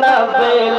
90